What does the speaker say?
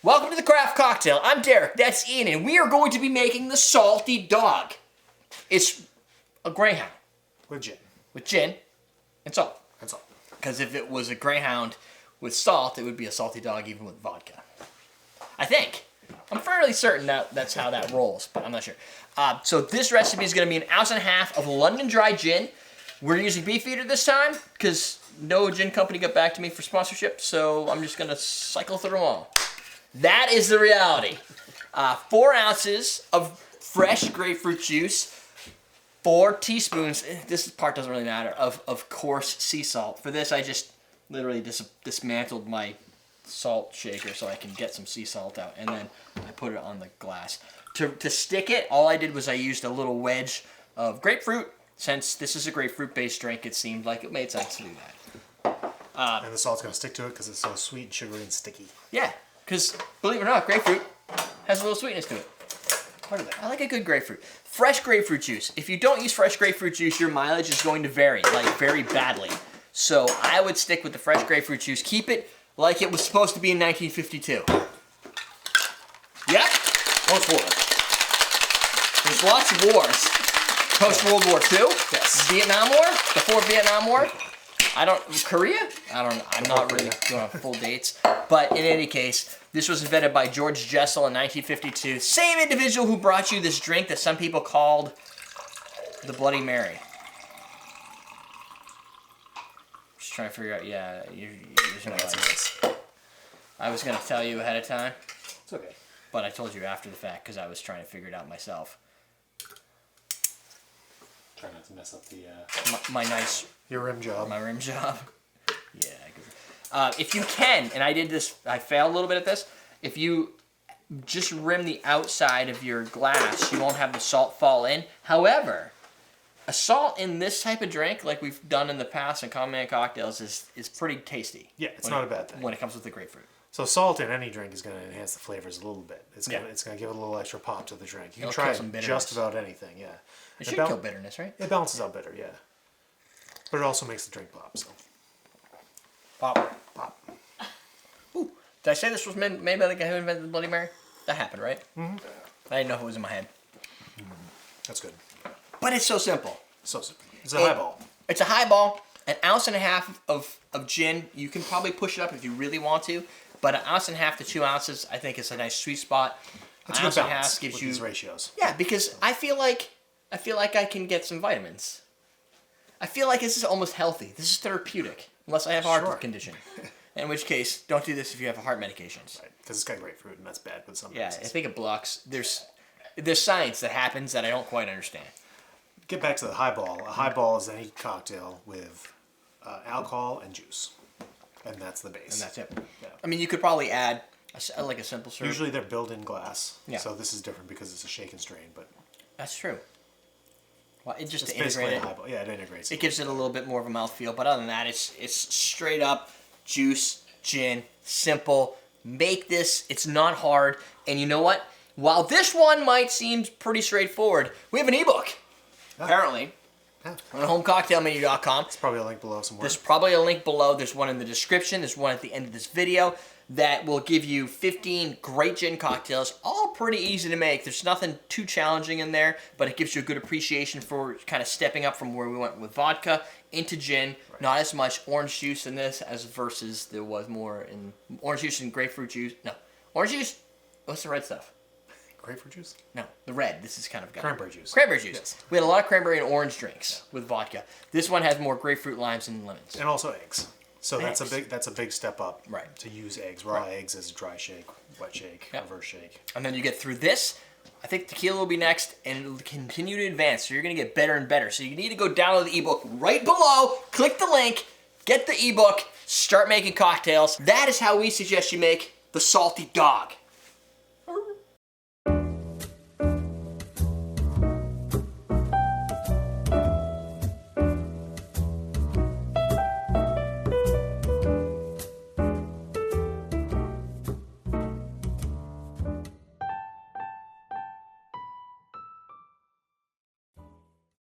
Welcome to the Craft Cocktail. I'm Derek, that's Ian, and we are going to be making the Salty Dog. It's a Greyhound. With gin. With gin and salt. And salt. Because if it was a Greyhound with salt, it would be a Salty Dog even with vodka. I think. I'm fairly certain that that's how that rolls, but I'm not sure. So this recipe is going to be 1.5 ounces of London Dry gin. We're using Beefeater this time because no gin company got back to me for sponsorship, so I'm just going to cycle through them all. That is the reality. 4 ounces of fresh grapefruit juice, 4 teaspoons, this part doesn't really matter, of coarse sea salt. For this, I just literally dismantled my salt shaker so I can get some sea salt out, and then I put it on the glass. To stick it, all I did was I used a little wedge of grapefruit. Since this is a grapefruit-based drink, it seemed like it made sense to do that. And the salt's going to stick to it because it's so sweet and sugary and sticky. Yeah, because believe it or not, grapefruit has a little sweetness to it. Quite a bit. I like a good grapefruit. Fresh grapefruit juice. If you don't use fresh grapefruit juice, your mileage is going to vary, like very badly. So I would stick with the fresh grapefruit juice. Keep it like it was supposed to be in 1952. Yep. Post-war. There's lots of wars. Post-World War II? Yes. Vietnam War? Before Vietnam War? Korea? I don't know. I'm not really doing full dates. But in any case, this was invented by George Jessel in 1952. Same individual who brought you this drink that some people called the Bloody Mary. Just trying to figure out, yeah, you're gonna like this. I was going to tell you ahead of time. It's okay. But I told you after the fact because I was trying to figure it out myself. Try not to mess up the... My nice... Your rim job. My rim job. Yeah. If you can, and I did this, I failed a little bit at this. If you just rim the outside of your glass, you won't have the salt fall in. However, a salt in this type of drink, like we've done in the past in common man cocktails, is pretty tasty. Yeah, it's not a bad thing. When it comes with the grapefruit. So salt in any drink is going to enhance the flavors a little bit. It's going to give it a little extra pop to the drink. You can try just about anything, yeah. It should kill bitterness, right? It balances out bitter, yeah. But it also makes the drink pop, so. Pop. Pop. Ooh, did I say this was made by the guy who invented the Bloody Mary? That happened, right? Mm-hmm. I didn't know if it was in my head. That's good. But it's so simple. So simple. It's a highball. It's a highball. 1.5 ounces of gin. You can probably push it up if you really want to. But 1.5 ounces to 2 ounces, I think, is a nice sweet spot. It's a good balance with these ratios. Yeah, because I feel like I can get some vitamins. I feel like this is almost healthy. This is therapeutic, unless I have a heart condition. In which case, don't do this if you have heart medications. Right, because it's got grapefruit, and that's bad with some Yeah, medicines. I think it blocks. There's science that happens that I don't quite understand. Get back to the highball. A highball is any cocktail with alcohol and juice. And that's the base. And that's it. Yeah. I mean, you could probably add like a simple syrup. Usually they're built in glass. Yeah. So this is different because it's a shake and strain, but That's true. Well, it just it's to integrate basically it. a highball. Yeah, it integrates. It gives it a little bit more of a mouthfeel, but other than that, it's straight up juice, gin, simple. Make this. It's not hard. And you know what? While this one might seem pretty straightforward, we have an ebook. Apparently. Yeah. On homecocktailmenu.com. There's probably a link below somewhere. There's probably a link below. There's one in the description. There's one at the end of this video that will give you 15 great gin cocktails, all pretty easy to make. There's nothing too challenging in there, but it gives you a good appreciation for kind of stepping up from where we went with vodka into gin. Right. Not as much orange juice in this as versus there was more in orange juice and grapefruit juice. No, orange juice. What's the red stuff? Grapefruit juice? No, the red. This is kind of cranberry juice. Cranberry juice. Yes. We had a lot of cranberry and orange drinks with vodka. This one has more grapefruit, limes, and lemons. And also eggs. So that's a big step up. Right. To use eggs, raw eggs as a dry shake, wet shake, reverse shake. And then you get through this. I think tequila will be next, and it'll continue to advance. So you're gonna get better and better. So you need to go download the ebook right below. Click the link, get the ebook, start making cocktails. That is how we suggest you make the Salty Dog.